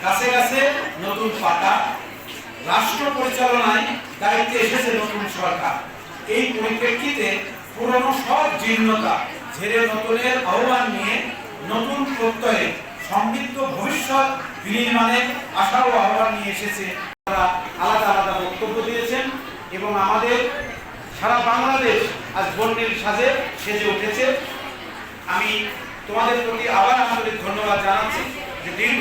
কাছে কাছে নতুন পাতা, রাষ্ট্র পরিচালনায় দায়িত্বে এসেছে নতুন সরকার। এই পরিপ্রেক্ষিতে পুরনো সব জীর্ণতা ঝেড়ে নতুনের আহ্বান নিয়ে নতুন প্রত্যয়ে সমৃদ্ধ ভবিষ্যৎ বিনির্মাণের আশা ও আহ্বান নিয়ে এসেছে। তারা আলাদা আলাদা বক্তব্য দিয়েছেন এবং আমাদের সারা বাংলাদেশ আজ বর্ণিল সাজে সেজে উঠেছে। আমি তোমাদের প্রতি আবার আন্তরিক ধন্যবাদ জানাচ্ছি যে